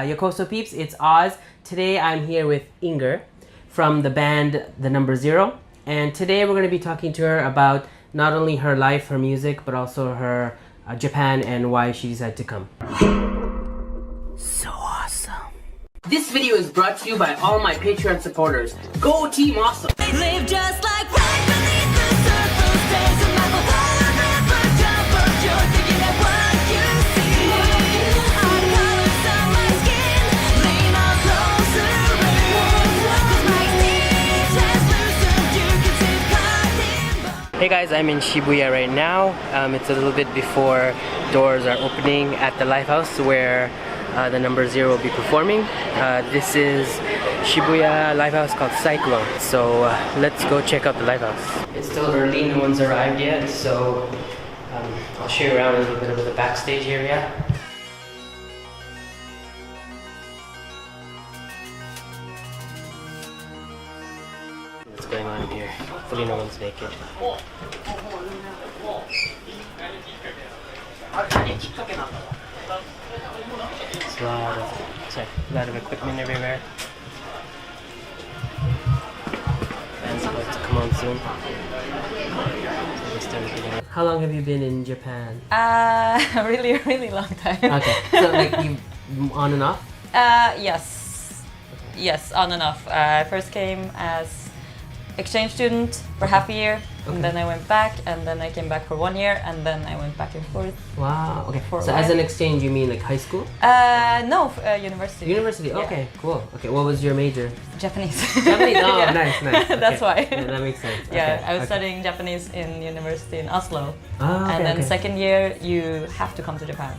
Yokoso peeps, it's Oz. Today I'm here with Inger from the band The Number Zero, and today we're going to be talking to her about not only her life, her music, but also her Japan and why she decided to come. So awesome. This video is brought to you by all my Patreon supporters. Go Team Awesome! Live just like right beneath the surface, days of life of all I never jump, but you're thinking that what you see. Our colors on my skin, lean on closer in, 'cause my skin translucent, you can see cotton. Hey guys, I'm in Shibuya right now. It's a little bit before doors are opening at the Lighthouse where the Number Zero will be performing. This is Shibuya Lighthouse called Cyclone. So let's go check out the lighthouse. It's still early, no one's arrived yet, so I'll show you around a little bit of the backstage area. What's going on here? Hopefully no one's naked. There's a lot of equipment everywhere. Band's about to come on soon. How long have you been in Japan? Really long time. Okay, so like you on and off? Yes. Yes, on and off. I first came as exchange student for half a year, and then I went back, and then I came back for 1 year, and then I went back and forth. Wow, okay. So as an exchange, you mean like high school? No, university. University, okay, yeah. Cool. Okay, what was your major? Japanese. Japanese, oh, Yeah. nice. Okay. That's why. Yeah, that makes sense. Yeah, Okay, I was okay. studying Japanese in university in Oslo, Ah, and then okay. second year you have to come to Japan.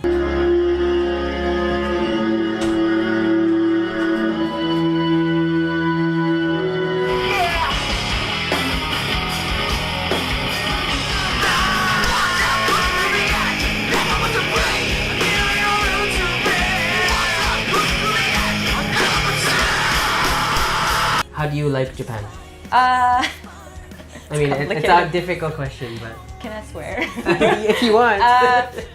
How do you like Japan? Uh, I mean, it's a difficult question, but Can I swear? if you want.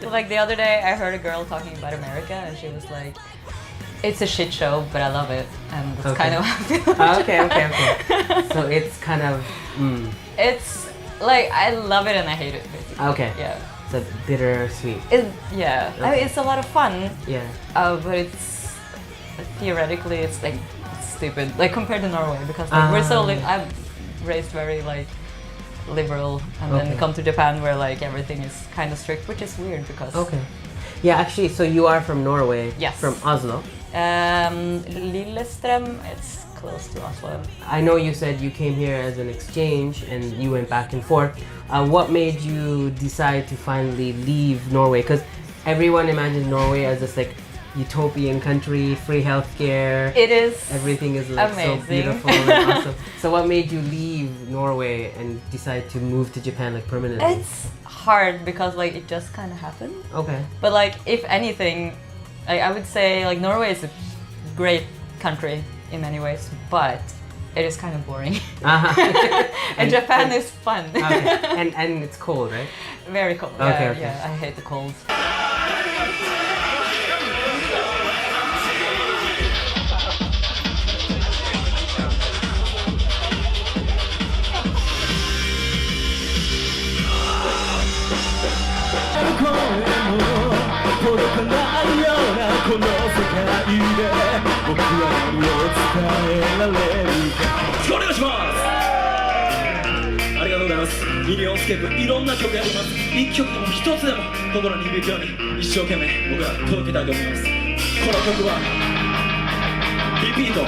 Like the other day, I heard a girl talking about America, and she was like, "It's a shit show, but I love it," and that's Okay. kind of how I feel about Okay. Japan. So it's kind of It's like I love it and I hate it, basically. okay. Yeah. It's a bittersweet. Yeah. I Okay. mean, it's a lot of fun, Yeah. but it's theoretically it's like stupid, like compared to Norway, because like, we're so I'm raised very like liberal, and then Okay. come to Japan where like everything is kind of strict, which is weird because. Okay. Yeah, actually, so you are from Norway. Yes. From Oslo. Lillestrøm, it's close to Oslo. I know you said you came here as an exchange and you went back and forth. What made you decide to finally leave Norway? Because everyone imagines Norway as this like utopian country, free healthcare. It is. Everything is like amazing. so beautiful and awesome. So what made you leave Norway and decide to move to Japan like permanently? It's hard because like it just kind of happened. Okay. But like if anything, I would say like Norway is a great country in many ways, but it is kind of boring. And Japan is fun. Okay. And it's cold, right? Very cold. Okay, Yeah, okay. yeah, I hate the cold. MillionScape いろんな曲やります。一曲でも一つでも心に響くように一生懸命僕は届けたいと思います。この曲はリピート。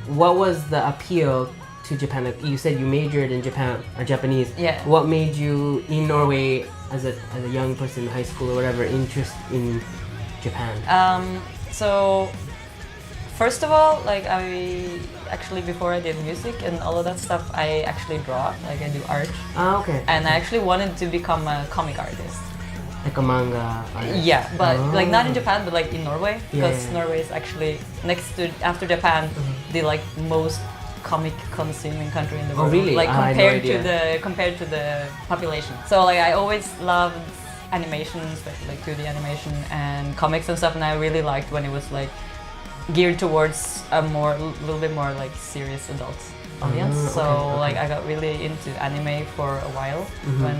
What was the appeal to Japan? Like you said you majored in Japan or Japanese. Yeah. What made you in Norway as a young person in high school or whatever interest in Japan? So First of all, like I actually before I did music and all of that stuff, I actually draw, like I do art, Ah, okay. and I actually wanted to become a comic artist. Like a manga artist. Yeah, but like not in Oh. Japan, but like in Norway, because yeah. Norway is actually after Japan, the like most comic consuming country in the Oh, world. really? Like I had no compared to the population. So like I always loved animation, especially like 2D animation and comics and stuff, and I really liked when it was like geared towards a little bit more like serious adult audience. So okay. like I got really into anime for a while when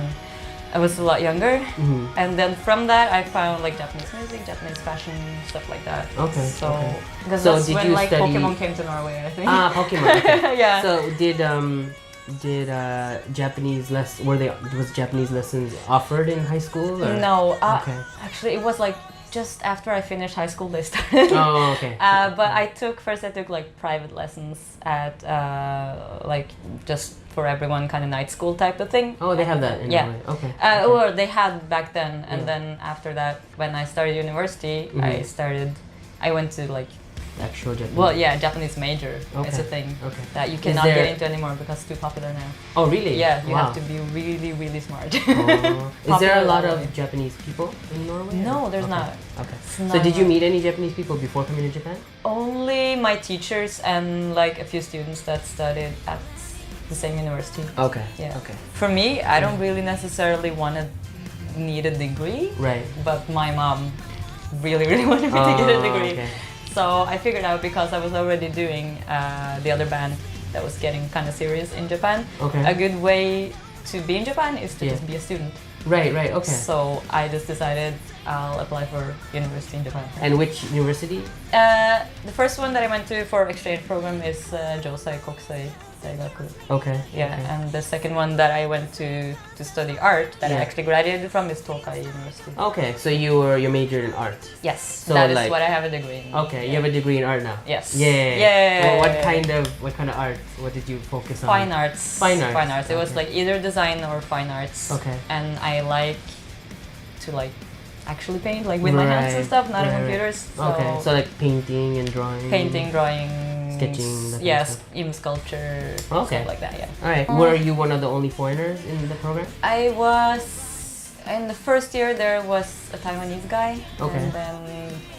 I was a lot younger, and then from that I found like Japanese music, Japanese fashion, stuff like that. Okay, So okay. because So that's did when you like study- Pokemon came to Norway, I think. Ah, Pokemon. Okay. Yeah. So did Japanese was Japanese lessons offered in high school? Or? No, Okay. actually it was like just after I finished high school they started. Oh, okay. But I took like private lessons at like just for everyone kind of night school type of thing. Oh, they have that in Yeah. Norway. Okay. Or they had back then, and Yeah. then after that, when I started university, Mhm. I went to like, Actual Japanese. well, yeah, Japanese major. It's Okay. a thing Okay. that you Is cannot there- get into anymore because it's too popular now. Oh, really? Yeah, you Wow. have to be really, really smart. Oh. Is there a lot Popular of Norway. Japanese people in Norway? No, or- there's okay. not. Okay. It's So not did you a lot. meet any Japanese people before coming to Japan? Only my teachers and like a few students that studied at the same university. Okay. Yeah. Okay. For me, I don't really necessarily need a degree, Right. but my mom really wanted me to get a Oh, degree. okay. So I figured out, because I was already doing the other band that was getting kind of serious in Japan, Okay. a good way to be in Japan is to Yeah. just be a student. Right. Right. Okay. So I just decided I'll apply for university in Japan. And which university? The first one that I went to for exchange program is Josei Kokusei Daigaku. Okay. Yeah, Okay. and the second one that I went to study art that I Yeah. actually graduated from is Tokai University. Okay. So you majored in art. Yes, So that is like- what I have a degree in. Okay. You have a degree in art now. Yes. Yeah. Yeah. Well, what kind of art? What did you focus on? Fine arts. Fine arts. Fine arts. It was Okay. like either design or fine arts. Okay. And I like to like actually paint, like with my hands and Right, stuff, not on right, right. computers. So Okay. So like painting and drawing. painting, drawing, Sketching, that kind of yes, stuff. even sculpture, Okay. stuff like that. Yeah. All right. Were you one of the only foreigners in the program? I was in the first year. There was a Taiwanese guy, Okay. and then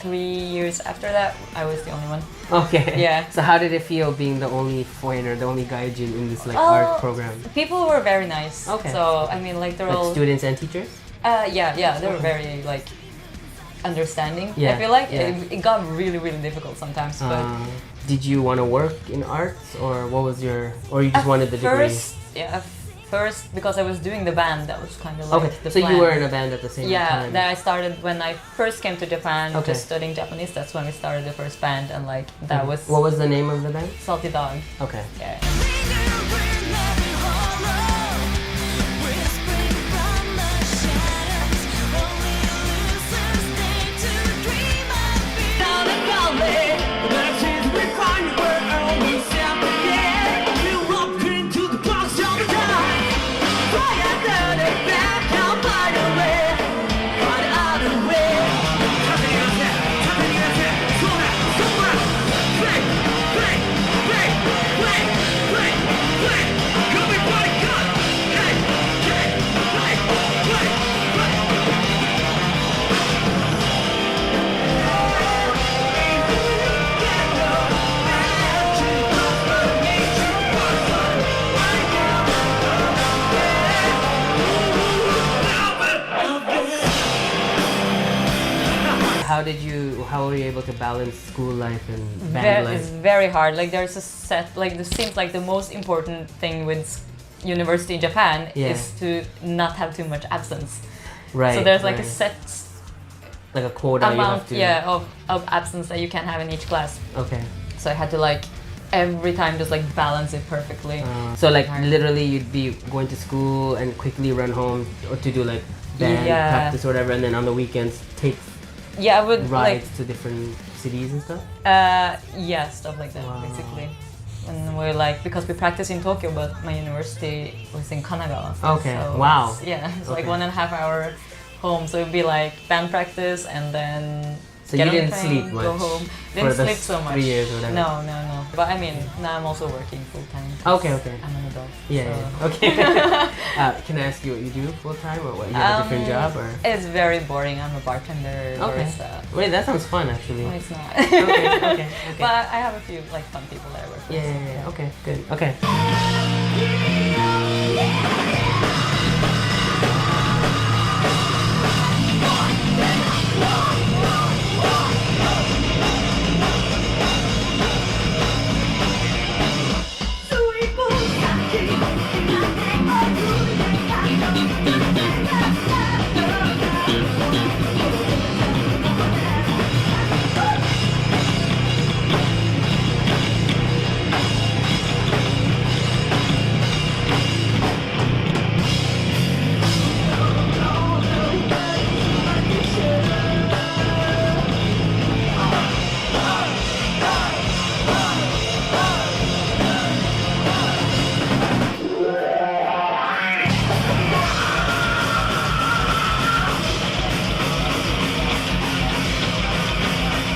3 years after that, I was the only one. Okay. Yeah. So how did it feel being the only foreigner, the only Gaijin in this like Oh, art program? People were very nice. Okay. So I mean, like they're Like all students and teachers? yeah, they were very like understanding. I Yeah, feel like yeah. it got really difficult sometimes, but Did you want to work in arts, or what was your, or you just wanted the degree? First, because I was doing the band, that was kind of like Okay. the So plan. you were in a band at the same Yeah, time. that I started when I first came to Japan, Okay. just studying Japanese. That's when we started the first band, and like that was What was the name of the band? Salty Dog. Okay. Yeah. How were you able to balance school life and band It's life? very hard. Like there's a set. Like this seems like the most important thing with university in Japan Yeah. is to not have too much absence. Right. So there's like right. a set like a quota you amount, have to. of absence that you can have in each class. Okay. So I had to like every time just like balance it perfectly. So like Hard. literally you'd be going to school and quickly run home or to do like band Yeah. practice or whatever, and then on the weekends take Yeah, I would rides to different cities and stuff. yeah, stuff like that Wow. basically. And we're like, because we practice in Tokyo, but my university was in Kanagawa. Okay, So wow. it's like Okay. 1.5 hour home. So it'd be like band practice and then So get you on the didn't train, sleep much go home. for Didn't the sleep so much. 3 years or whatever. No. But I mean, now I'm also working full time. Okay. I'm an adult. Yeah, so. yeah. Okay. Can I ask you what you do full time, or what you have a different job, or? It's very boring. I'm a bartender. Okay. Barista. Wait, that sounds fun actually. No, it's not. Okay. But I have a few like fun people that I work with. Yeah. Okay. Good. Okay.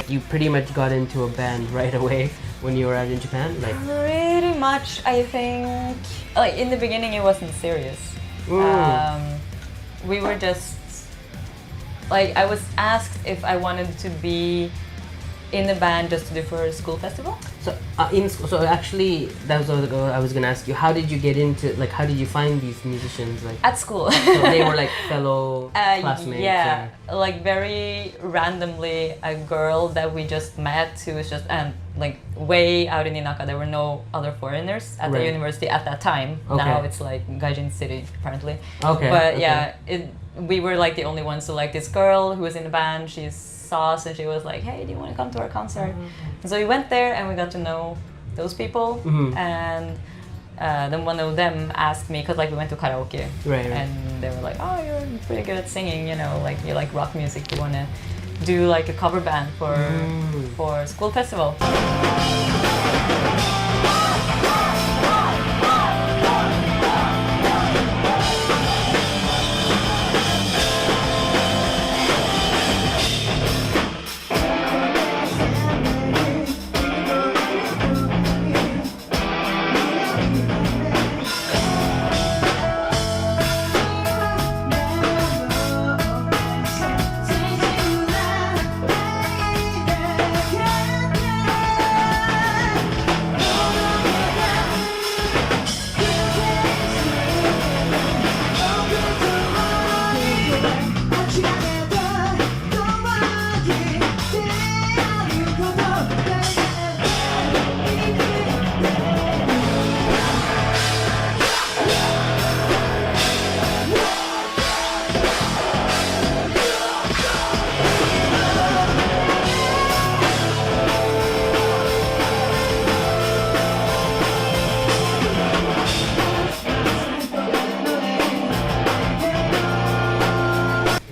You pretty much got into a band right away when you were out in Japan, like. Pretty much, I think. Like in the beginning, it wasn't serious. We were just like I was asked if I wanted to be in the band just to do for a school festival. So actually, that was what I was gonna ask you. How did you get into, like, how did you find these musicians? Like, At school. so they were like fellow classmates. Yeah, or- like very randomly, a girl that we just met who was just like way out in Inaka. There were no other foreigners at the Right. university at that time. Okay. Now it's like Gaijin city apparently. Okay. But okay. yeah, we were like the only ones. So like this girl who was in the band, she saw us and she was like, "Hey, do you want to come to our concert?" And so we went there and we got to know those people. And then one of them asked me, because like we went to karaoke, Right. and they were like, "Oh, you're pretty good at singing, you know, like you like rock music. Do you want to do like a cover band for school festival?"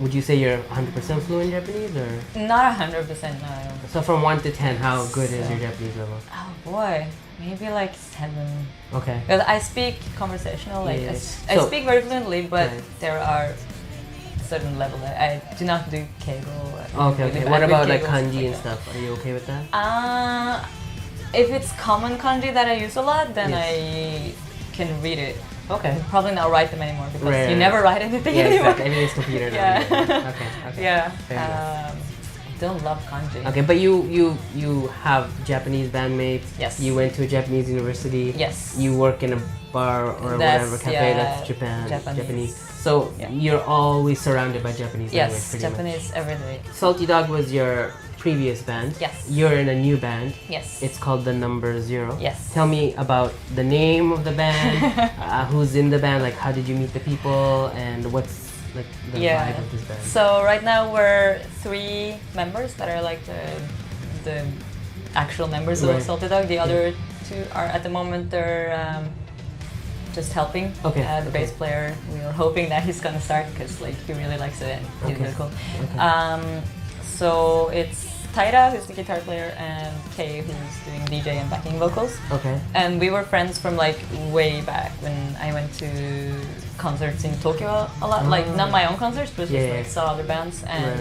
Would you say you're 100% fluent in Japanese, or? Not 100%, no. I don't. So from 1 to 10, how good is your Japanese level? Oh boy, maybe like 7. Okay. Because I speak conversational, like Yes. I So- speak very fluently, but Right. there are certain level that I do not do keigo. Okay. What about like kanji and stuff? Are you okay with that? If it's common kanji that I use a lot, then Yes. I can read it. Okay. Probably not write them anymore because Right, you right. never write anything Yeah, anymore. exactly. Everything's computer now. Yeah. Okay. Yeah. Fair enough. I don't love kanji. Okay, but you have Japanese bandmates. Yes. You went to a Japanese university. Yes. You work in a bar or That's- whatever cafe. yeah, That's Japanese. So Yeah. you're always surrounded by Japanese language, Yes, pretty Japanese every day. much. Salty Dog was your previous band. Yes. You're in a new band. Yes. It's called the Number Zero. Yes. Tell me about the name of the band. Who's in the band? Like, how did you meet the people? And what's like the vibe of this band? So right now we're 3 members that are like the actual members Right. of Salty Dog. The other 2 are at the moment they're just helping. Okay, The okay. bass player, we are hoping that he's gonna start because like he really likes it and he's Okay, really cool. okay. So it's Taira, who's the guitar player, and Kei, who's doing DJ and backing vocals. Okay. And we were friends from like way back when I went to concerts in Tokyo a lot. Like not my own concerts, but just like saw other bands. And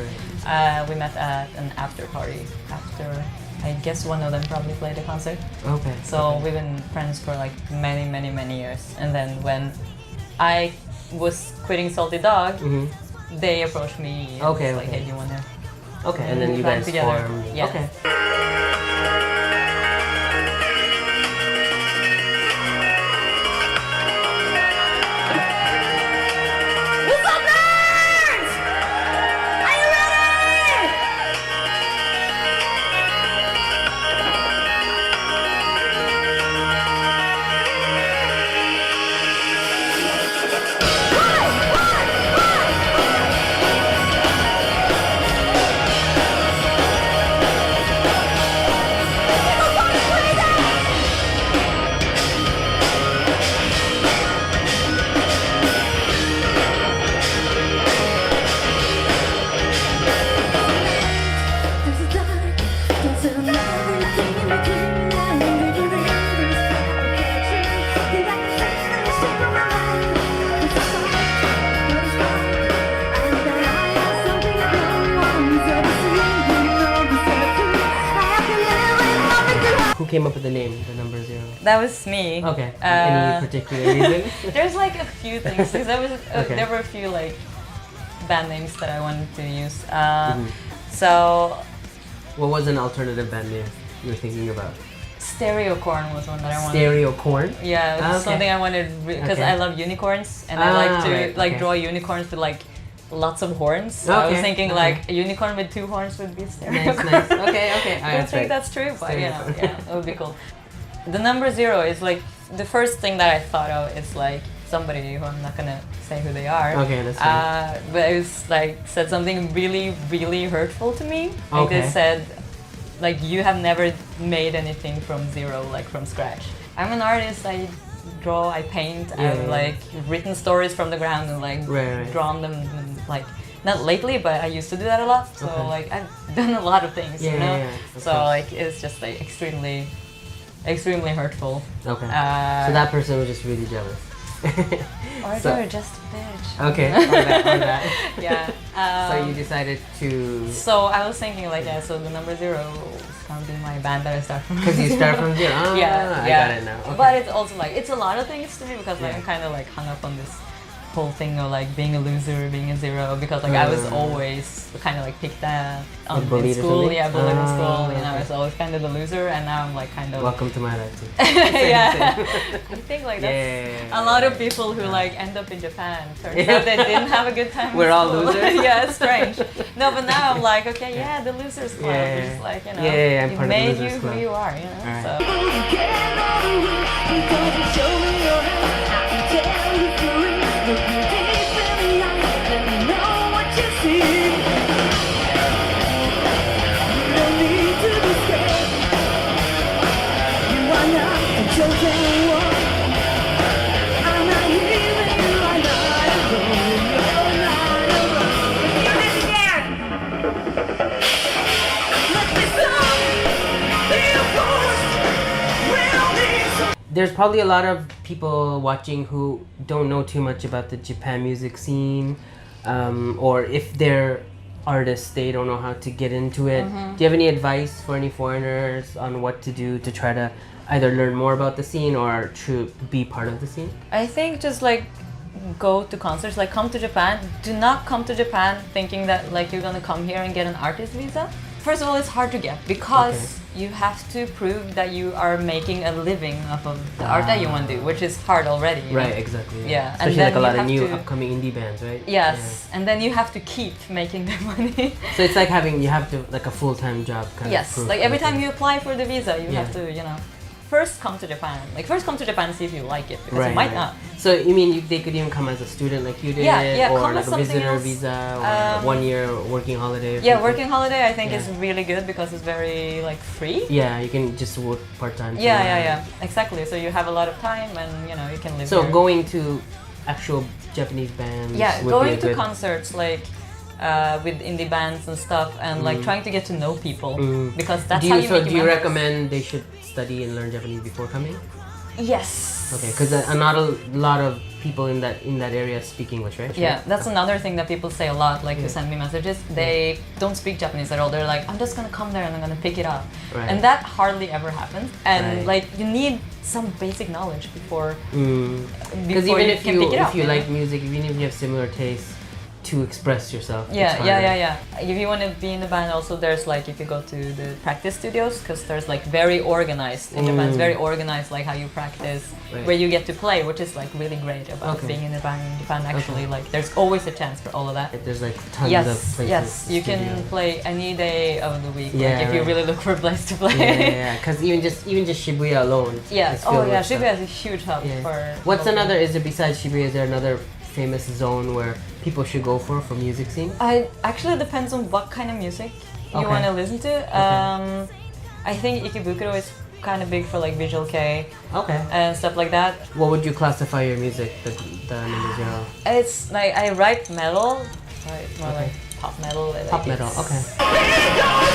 we met at an after party after. I guess one of them probably played a concert. Okay. So we've been friends for like many years. And then when I was quitting Salty Dog, they approached me. And Okay, was like, okay. hey, do you wanna? Okay, and then you plan guys together. formed. Yeah. Okay. What's up, nerds? Are you ready? There's a dark, there's another thing in between now and the rivers. I'll catch you, you got the face that is shape of my mind. It's a song, but it's wrong. And then I have something that no one's ever seen. You know the tattoo. I have to live with nothing to hide. Who came up with the name, the number 0? That was me. Okay. Any particular reason? There's like a few things because Okay. there were a few like band names that I wanted to use. So What was an alternative band name you were thinking about? Stereo Corn was one that I wanted. Stereo Corn? Yeah, it was Okay. something I wanted because Okay. I love unicorns and I like to right, like okay. draw unicorns with like lots of horns. So I was Okay, thinking okay. like a unicorn with 2 horns would be stereo Nice, corn. nice. Okay, okay. I don't That's think right. that's true, but Stereo you know, corn. yeah, it would be cool. The number 0 is like the first thing that I thought of is like somebody who I'm not gonna say who they are. Okay, that's fine. But it was like said something really hurtful to me. Like Okay. they said, like you have never made anything from 0, like from scratch. I'm an artist. I draw, I paint. Yeah, I've yeah. like written stories from the ground and like Right. drawn them and, like not lately, but I used to do that a lot. So Okay. like I've done a lot of things, Yeah, you know. yeah, yeah, of So course. like it's just like extremely hurtful. Okay. Uh, So that person was just really jealous. Or So- they're just a bitch. Okay, on that. Yeah. So you decided to, So I was thinking like, yeah, so the number 0 is gonna be my band that I start from. because you start from 0. Ah, Yeah, I yeah. got it now. Okay. But it's also like, it's a lot of things to me because like Yeah. I'm kind of like hung up on this whole thing of like being a loser, being a 0 because like I was always kind of like picked at Like bullied in or school, something? yeah, bullied in Ah, school, you know, I okay. was always kind of the loser and now I'm like kind of Welcome to my life too. yeah. I think like that's Yeah. a lot of people who like end up in Japan turns out they didn't have a good time. in We're all school. losers? Yeah, it's strange. No, but now I'm like, okay, yeah, the losers club, Yeah. which is like, you know, Yeah, I'm it part of the made losers you club. who you are, you know. Alright. So Because you show me your hand, I can tell you free. Look me deep in the eyes, let me know what you see. You don't need to be scared. You are not a chosen one. I'm not leaving you, I'm not alone. You're not alone. Hear this again. Let this song be a force. We'll need some. There's probably a lot of people watching who don't know too much about the Japan music scene, or if they're artists, they don't know how to get into it. Do you have any advice for any foreigners on what to do to try to either learn more about the scene or to be part of the scene? I think just like go to concerts, like come to Japan. Do not come to Japan thinking that like you're gonna come here and get an artist visa. First of all, it's hard to get because you have to prove that you are making a living off of the art that you want to do, which is hard already. you know? Right, exactly. Yeah, and Especially then like a you lot of have new to- upcoming indie bands, right? Yes, and then you have to keep making the money. Yeah. So it's like you have to, like a full-time job kind of Yes, proof like every kind of time you apply for the visa, you have Yeah. to, you know, first come to Japan. Like first come to Japan and see if you like it because Right, you might right. not. So you mean they could even come as a student like you did, Yeah, or come like as a something visitor else. visa, or 1 year working holiday? Or Yeah, something? working holiday I think Yeah. is really good because it's very like free. Yeah, you can just work part time. Yeah, exactly. So you have a lot of time and you know you can live So here. going to actual Japanese bands. Yeah, would going be a to good, concerts like with indie bands and stuff, and like trying to get to know people because that's Do how you you so make do your you memories. recommend they should study and learn Japanese before coming? Yes. Okay, because not a lot of people in that area speak English, right? Yeah, that's another thing that people say a lot, like who send me messages. They don't speak Japanese at all. They're like, I'm just gonna come there and I'm gonna pick it up. Right. And that hardly ever happens. And Right. like you need some basic knowledge before Because before even you if can you pick it up. if you you know? like music, even if you have similar tastes, to express yourself. it's Yeah, harder. yeah. If you want to be in the band, also there's like if you go to the practice studios, because there's like very organized in Japan. It's very organized, like how you practice, Right. where you get to play, which is like really great about Okay. being in a band in Japan. Actually, like there's always a chance for all of that. There's like tons of Yes, places. yes, you can studios. play any day of the week. Yeah, like if you right. really look for a place to play. Yeah. Because even just Shibuya alone. Yeah. is Oh filled yeah, with stuff. Shibuya is a huge hub Yeah. for. What's local- another? Is there besides Shibuya? Is there another famous zone where people should go for music scene? I actually depends on what kind of music you Okay. want to listen to. I think Ikebukuro is kind of big for like Visual K Okay. and stuff like that. What would you classify your music? The number 0. It's like I write metal, so it's more Okay. like pop metal. Like Pop metal. it's- Okay.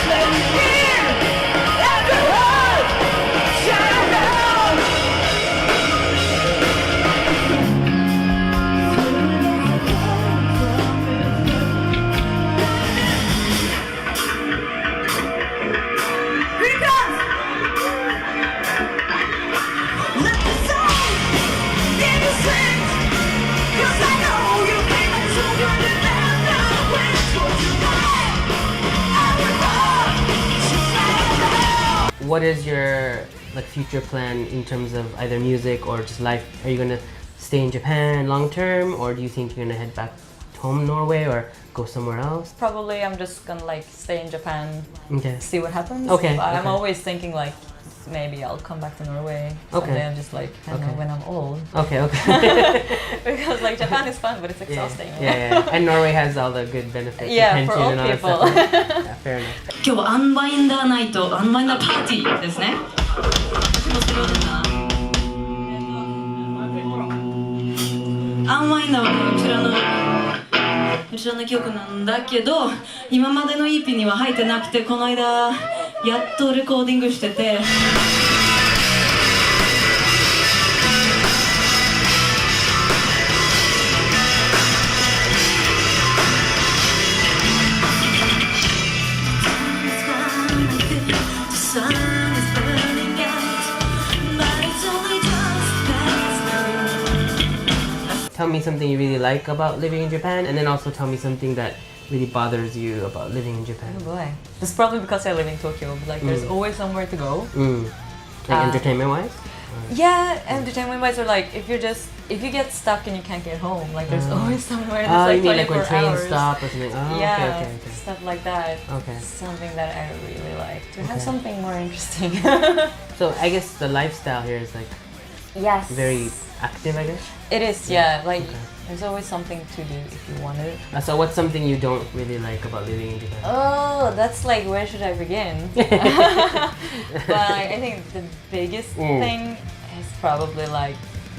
What is your like future plan in terms of either music or just life? Are you gonna stay in Japan long term, or do you think you're gonna head back home Norway or go somewhere else? Probably I'm just gonna like stay in Japan, Okay. see what happens. Okay, But I'm okay. always thinking like maybe I'll come back to Norway Okay. someday and just like I don't know Okay. when I'm old. Okay. Okay. Because like Japan is fun, but it's yeah. exhausting. Yeah. And Norway has all the good benefits. Yeah, the for pension old and all that people. stuff. Yeah, fair enough. 今日はアンバインダーナイト、アンバインダーパーティーですね。私もそれを出た。アンバインダーはね、うちらの曲なんだけど、今までの EP には入ってなくて、この間やっとレコーディングしてて。Tell me something you really like about living in Japan, and then also tell me something that really bothers you about living in Japan. Oh boy. This is probably because I live in Tokyo. But, like there's always somewhere to go. Like entertainment-wise? Yeah, entertainment wise, or like if you get stuck and you can't get home, like there's always somewhere that's Oh, like you mean like 24 when trains hours. stop or something? Oh, Yeah, okay. stuff like that. Okay. Something that I really like to have Okay. something more interesting. So I guess the lifestyle here is like Yes. very active, I guess. It is, yeah. Like Okay. there's always something to do if you want it. So what's something you don't really like about living in Japan? Oh, that's like where should I begin? But like, I think the biggest thing is probably like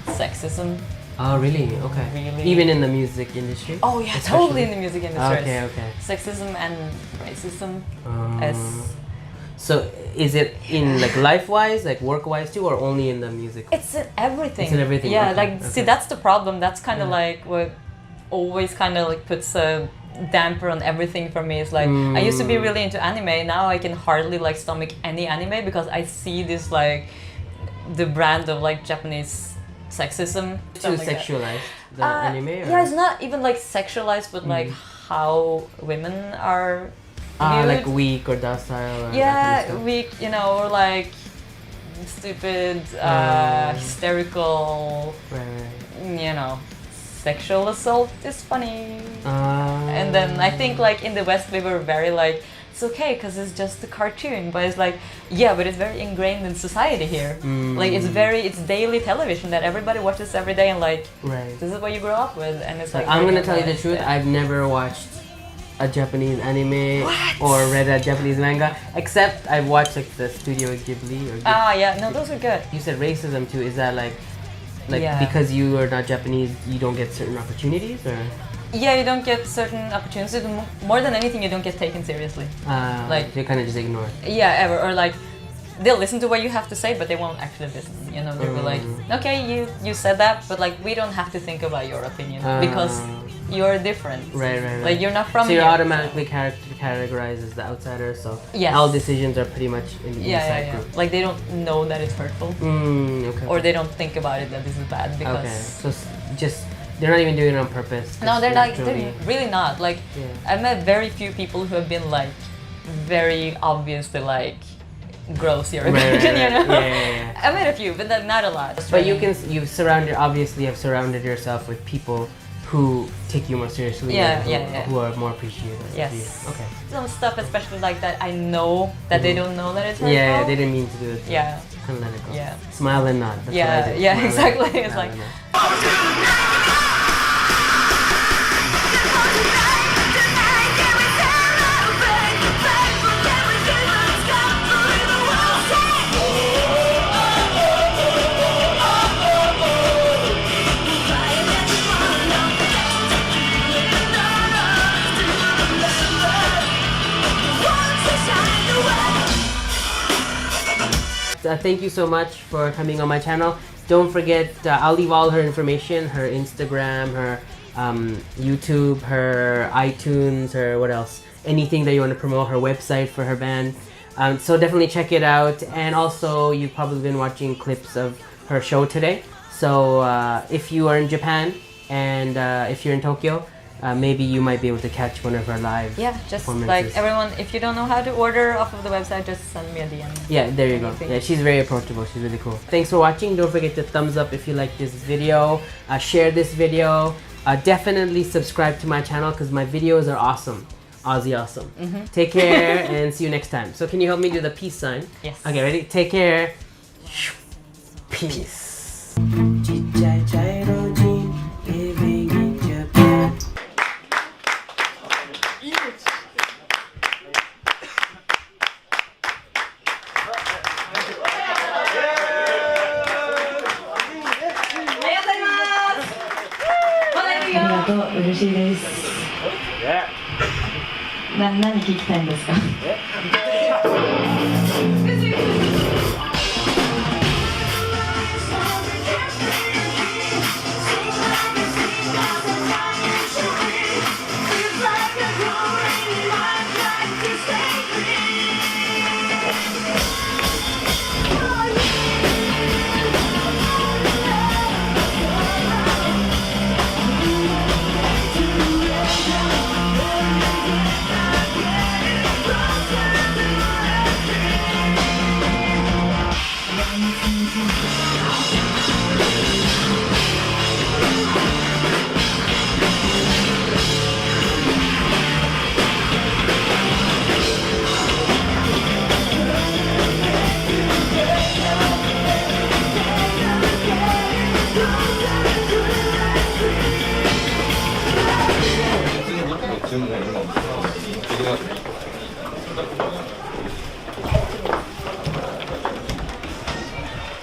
sexism. Oh, really? Okay. Really? Even in the music industry? Oh yeah, Especially? totally in the music industry. Okay. Sexism and racism Um, is So is it in like life-wise, like work-wise too, or only in the music? it's in everything. It's in everything, Yeah, okay, like see okay. that's the problem. That's kind of Yeah. like what always kind of like puts a damper on everything for me. It's like I used to be really into anime. Now I can hardly like stomach any anime because I see this like the brand of like Japanese sexism. Too stuff like that. sexualized, the anime? Or? Yeah, it's not even like sexualized, but like how women are viewed. like weak or docile or that Yeah, kind of stuff? weak, you know, or like stupid, hysterical, Right. you know, sexual assault is funny. Uh, And then I think like in the West we were very like, it's okay because it's just a cartoon, but it's like, yeah, but it's very ingrained in society here. Like it's daily television that everybody watches every day, and like right. this is what you grow up with, and it's like. I'm very gonna tell you the normalized, truth. yeah. I've never watched a Japanese anime or read a Japanese manga, except I've watched like the Studio Ghibli or. Ah, yeah, no, those are good. You said racism too. Is that like Yeah. because you are not Japanese, you don't get certain opportunities, or? Yeah, you don't get certain opportunities. More than anything, you don't get taken seriously. Like- you kind of just ignore it. Yeah, ever. Or like, they'll listen to what you have to say, but they won't actually listen. You know, they'll be like, okay, you said that, but like, we don't have to think about your opinion because you're different. Right. Like, you're not from So you're here. automatically categorized as the outsider, so Yes. all decisions are pretty much in the inside Yeah. group. Like, they don't know that it's hurtful. Okay. Or they don't think about it that this is bad because... Okay, so just, they're not even doing it on purpose. No, just they're like, naturally. they're really not. Like, Yeah. I've met very few people who have been like, very obviously like, gross your opinion, you know? Yeah. I met a few, but not a lot. But obviously have surrounded yourself with people who take you more seriously and who are more appreciative. Yes. of you. Okay. Some stuff, especially like that, I know that they don't know that it's hurtful. Yeah, they didn't mean to do it. So Yeah. kind of let it go. Yeah. Smile and nod. That's what I did. Yeah, Smile and exactly. nod. It's Smile like, and nod. Thank you so much for coming on my channel. Don't forget, I'll leave all her information, her Instagram, her YouTube, her iTunes, her what else? Anything that you want to promote, her website for her band. So definitely check it out. And also, you've probably been watching clips of her show today. So if you are in Japan and if you're in Tokyo, maybe you might be able to catch one of her live just performances. like everyone, if you don't know how to order off of the website, just send me a DM. Yeah, there you go. Anything. Yeah, she's very approachable. She's really cool. Thanks for watching. Don't forget to thumbs up if you like this video. Share this video. Definitely subscribe to my channel because my videos are awesome. OzzyAwesome. Take care and see you next time. So can you help me do the peace sign? Yes. Okay, ready? Take care. Peace. Living in Japan. Arigato, 嬉しいです。何聞きたいんですか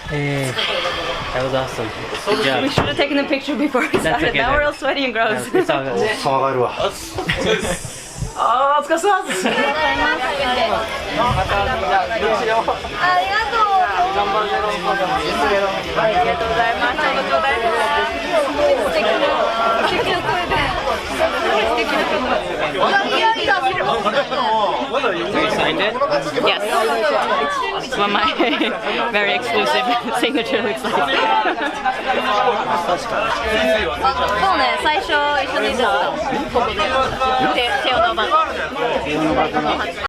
？Hey, that was awesome. Good job. We should have taken a picture before we started. okay, Now then. we're all sweaty and gross. It's all good. 騒がるわ。ありがとうございます。So you signed it? Yes. It's what my very exclusive signature looks like. そうね、最初一緒に出てた。Theo Nova。